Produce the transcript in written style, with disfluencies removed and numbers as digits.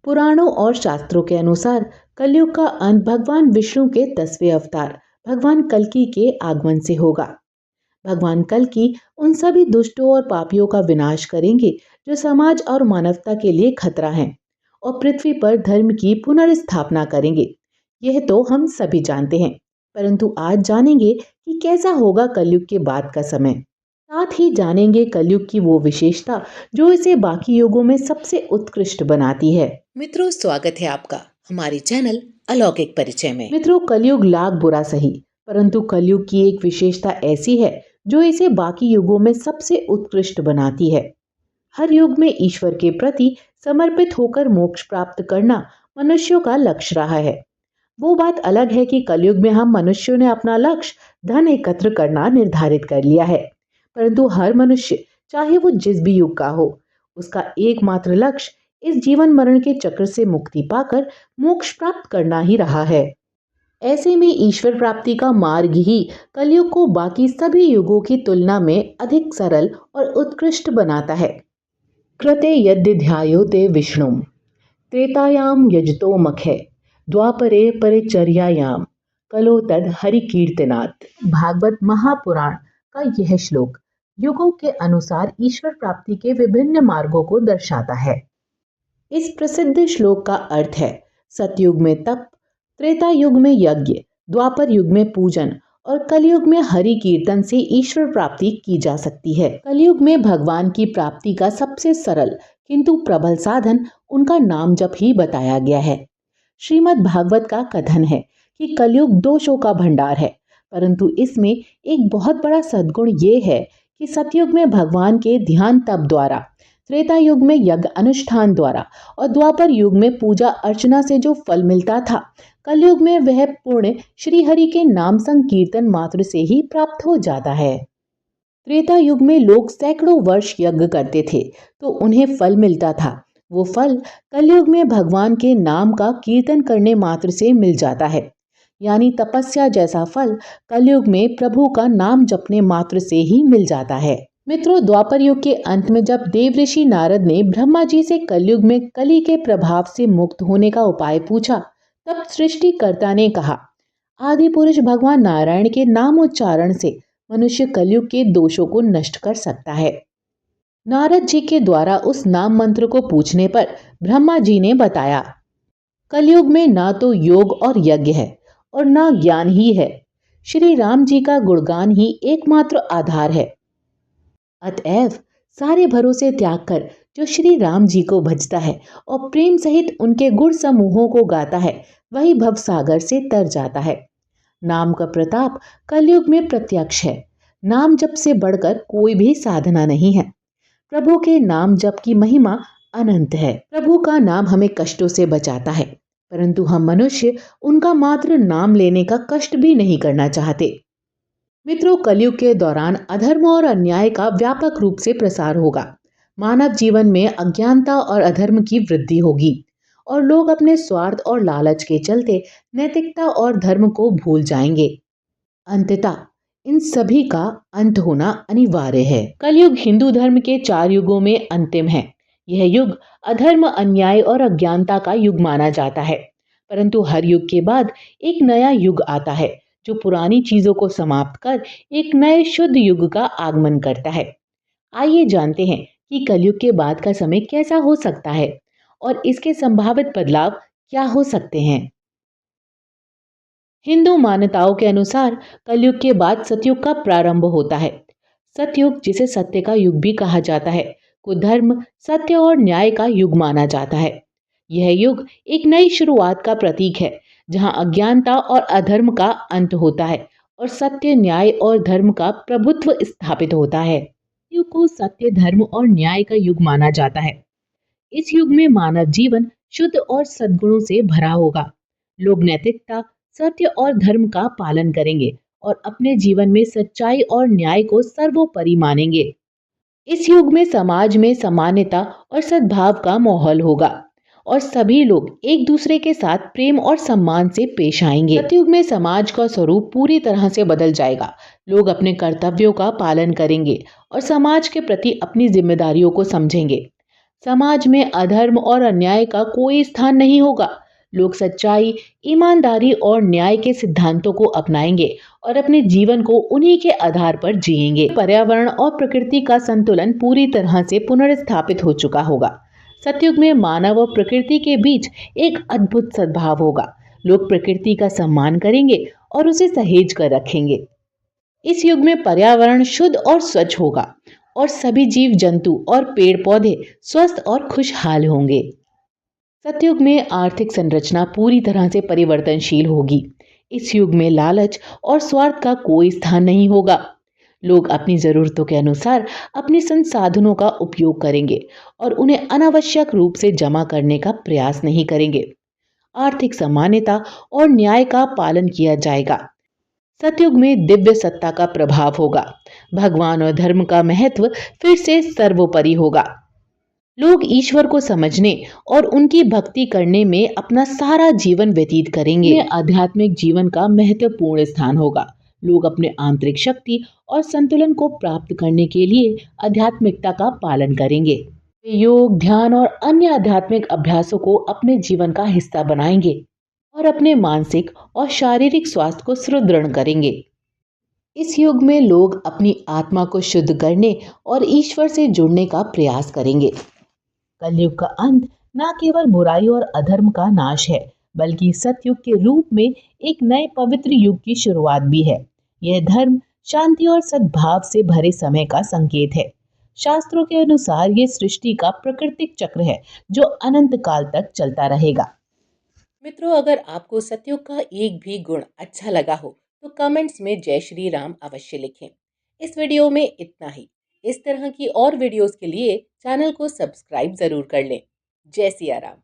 पुराणों और शास्त्रों के अनुसार कलयुग का अंत भगवान विष्णु के 10वें अवतार भगवान कल्कि के आगमन से होगा। भगवान कल्कि उन सभी दुष्टों और पापियों का विनाश करेंगे जो समाज और मानवता के लिए खतरा हैं और पृथ्वी पर धर्म की पुनर्स्थापना करेंगे। यह तो हम सभी जानते हैं, परंतु आज जानेंगे कि कैसा होगा कलयुग के बाद का समय। साथ ही जानेंगे कलयुग की वो विशेषता जो इसे बाकी युगों में सबसे उत्कृष्ट बनाती है। मित्रों, स्वागत है आपका हमारे चैनल अलौकिक परिचय में। मित्रों, कलयुग लाख बुरा सही, परंतु कलयुग की एक विशेषता ऐसी है जो इसे बाकी युगों में सबसे उत्कृष्ट बनाती है। हर युग में ईश्वर के प्रति समर्पित होकर मोक्ष प्राप्त करना मनुष्यों का लक्ष्य रहा है। वो बात अलग है कि कलयुग में हम मनुष्यों ने अपना लक्ष्य धन एकत्र करना निर्धारित कर लिया है, परंतु हर मनुष्य, चाहे वो जिस भी युग का हो, उसका एकमात्र लक्ष्य इस जीवन मरण के चक्र से मुक्ति पाकर मोक्ष प्राप्त करना ही रहा है। ऐसे में ईश्वर प्राप्ति का मार्ग ही कलयुग को बाकी सभी युगों की तुलना में अधिक सरल और उत्कृष्ट बनाता है। कृते यद्य ध्यायोते विष्णुम त्रेतायाम यजतो मखे द्वापरे परिचर्यायाम कलो तद हरि कीर्तनात्। भागवत महापुराण का यह श्लोक युगों के अनुसार ईश्वर प्राप्ति के विभिन्न मार्गों को दर्शाता है। इस प्रसिद्ध श्लोक का अर्थ है, सतयुग में तप, त्रेता युग में यज्ञ, द्वापर युग में पूजन और कलयुग में हरि कीर्तन से ईश्वर प्राप्ति की जा सकती है। कलयुग में भगवान की प्राप्ति का सबसे सरल किंतु प्रबल साधन उनका नाम जप ही बताया गया है। श्रीमद् भागवत का कथन है कि कलयुग दोषों का भंडार है, परंतु इसमें एक बहुत बड़ा सद्गुण ये है कि सतयुग में भगवान के ध्यान तप द्वारा, त्रेता युग में यज्ञ अनुष्ठान द्वारा और द्वापर युग में पूजा अर्चना से जो फल मिलता था, कलयुग में वह पुण्य श्री हरि के नाम संकीर्तन मात्र से ही प्राप्त हो जाता है। त्रेता युग में लोग सैकड़ों वर्ष यज्ञ करते थे तो उन्हें फल मिलता था। वो फल कलयुग में भगवान के नाम का कीर्तन करने मात्र से मिल जाता है, यानी तपस्या जैसा फल कलयुग में प्रभु का नाम जपने मात्र से ही मिल जाता है। मित्रों, द्वापर युग के अंत में जब देवऋषि नारद ने ब्रह्मा जी से कलयुग में कली के प्रभाव से मुक्त होने का उपाय पूछा, तब सृष्टिकर्ता ने कहा, आदि पुरुष भगवान नारायण के नाम उच्चारण से मनुष्य कलयुग के दोषों को नष्ट कर सकता है। नारद जी के द्वारा उस नाम मंत्र को पूछने पर ब्रह्मा जी ने बताया, कलयुग में ना तो योग और यज्ञ है और ना ज्ञान ही है, श्री राम जी का गुणगान ही एकमात्र आधार है। अतएव सारे भरोसे त्याग कर जो श्री राम जी को भजता है और प्रेम सहित उनके गुण समूहों को गाता है, वही भव सागर से तर जाता है। नाम का प्रताप कलयुग में प्रत्यक्ष है। नाम जप से बढ़कर कोई भी साधना नहीं है। प्रभु के नाम जप की महिमा अनंत है। प्रभु का नाम हमें कष्टों से बचाता है, परंतु हम मनुष्य उनका मात्र नाम लेने का कष्ट भी नहीं करना चाहते। मित्रों, कलयुग के दौरान अधर्म और अन्याय का व्यापक रूप से प्रसार होगा। मानव जीवन में अज्ञानता और अधर्म की वृद्धि होगी और लोग अपने स्वार्थ और लालच के चलते नैतिकता और धर्म को भूल जाएंगे। अंततः इन सभी का अंत होना अनिवार्य है। कलयुग हिंदू धर्म के 4 युगों में अंतिम है। यह युग अधर्म, अन्याय और अज्ञानता का युग माना जाता है, परंतु हर युग के बाद एक नया युग आता है जो पुरानी चीजों को समाप्त कर एक नए शुद्ध युग का आगमन करता है। आइए जानते हैं कि कलयुग के बाद का समय कैसा हो सकता है और इसके संभावित बदलाव क्या हो सकते हैं। हिंदू मान्यताओं के अनुसार कलयुग के बाद सतयुग का प्रारंभ होता है। सतयुग, जिसे सत्य का युग भी कहा जाता है, को धर्म, सत्य और न्याय का युग माना जाता है। यह युग एक नई शुरुआत का प्रतीक है, जहां अज्ञानता और अधर्म का अंत होता है और सत्य, न्याय और धर्म का प्रभुत्व स्थापित होता है। युग को सत्य, धर्म और न्याय का युग माना जाता है। इस युग में मानव जीवन शुद्ध और सद्गुणों से भरा होगा। लोग नैतिकता, सत्य और धर्म का पालन करेंगे और अपने जीवन में सच्चाई और न्याय को सर्वोपरि मानेंगे। इस युग में समाज में समानता और सद्भाव का माहौल होगा और सभी लोग एक दूसरे के साथ प्रेम और सम्मान से पेश आएंगे। सतयुग में समाज का स्वरूप पूरी तरह से बदल जाएगा। लोग अपने कर्तव्यों का पालन करेंगे और समाज के प्रति अपनी जिम्मेदारियों को समझेंगे। समाज में अधर्म और अन्याय का कोई स्थान नहीं होगा। लोग सच्चाई, ईमानदारी और न्याय के सिद्धांतों को अपनाएंगे और अपने जीवन को उन्हीं के आधार पर जिएंगे। पर्यावरण और प्रकृति का संतुलन पूरी तरह से पुनर्स्थापित हो चुका होगा। सतयुग में मानव और प्रकृति के बीच एक अद्भुत सद्भाव होगा। लोग प्रकृति का सम्मान करेंगे और उसे सहेज कर रखेंगे। इस युग में पर्यावरण शुद्ध और स्वच्छ होगा और सभी जीव जंतु और पेड़ पौधे स्वस्थ और खुशहाल होंगे। सतयुग में आर्थिक संरचना पूरी तरह से परिवर्तनशील होगी। इस युग में लालच और स्वार्थ का कोई स्थान नहीं होगा। लोग अपनी जरूरतों के अनुसार अपने संसाधनों का उपयोग करेंगे और उन्हें अनावश्यक रूप से जमा करने का प्रयास नहीं करेंगे। आर्थिक समानता और न्याय का पालन किया जाएगा। सतयुग में दिव्य सत्ता का प्रभाव होगा। भगवान और धर्म का महत्व फिर से सर्वोपरि होगा। लोग ईश्वर को समझने और उनकी भक्ति करने में अपना सारा जीवन व्यतीत करेंगे। आध्यात्मिक जीवन का महत्वपूर्ण स्थान होगा। लोग अपने आंतरिक शक्ति और संतुलन को प्राप्त करने के लिए आध्यात्मिकता का पालन करेंगे। वे योग, ध्यान और अन्य आध्यात्मिक अभ्यासों को अपने जीवन का हिस्सा बनाएंगे और अपने मानसिक और शारीरिक स्वास्थ्य को सुदृढ़ करेंगे। इस युग में लोग अपनी आत्मा को शुद्ध करने और ईश्वर से जुड़ने का प्रयास करेंगे। कलयुग का अंत न केवल बुराई और अधर्म का नाश है, बल्कि सतयुग के रूप में एक नए पवित्र युग की शुरुआत भी है। यह धर्म, शांति और सद्भाव से भरे समय का संकेत है। शास्त्रों के अनुसार ये सृष्टि का प्राकृतिक चक्र है जो अनंत काल तक चलता रहेगा। मित्रों, अगर आपको सतयुग का एक भी गुण अच्छा लगा हो तो कमेंट्स में जय श्री राम अवश्य लिखें। इस वीडियो में इतना ही। इस तरह की और वीडियोस के लिए चैनल को सब्सक्राइब जरूर कर लें। जय सिया राम।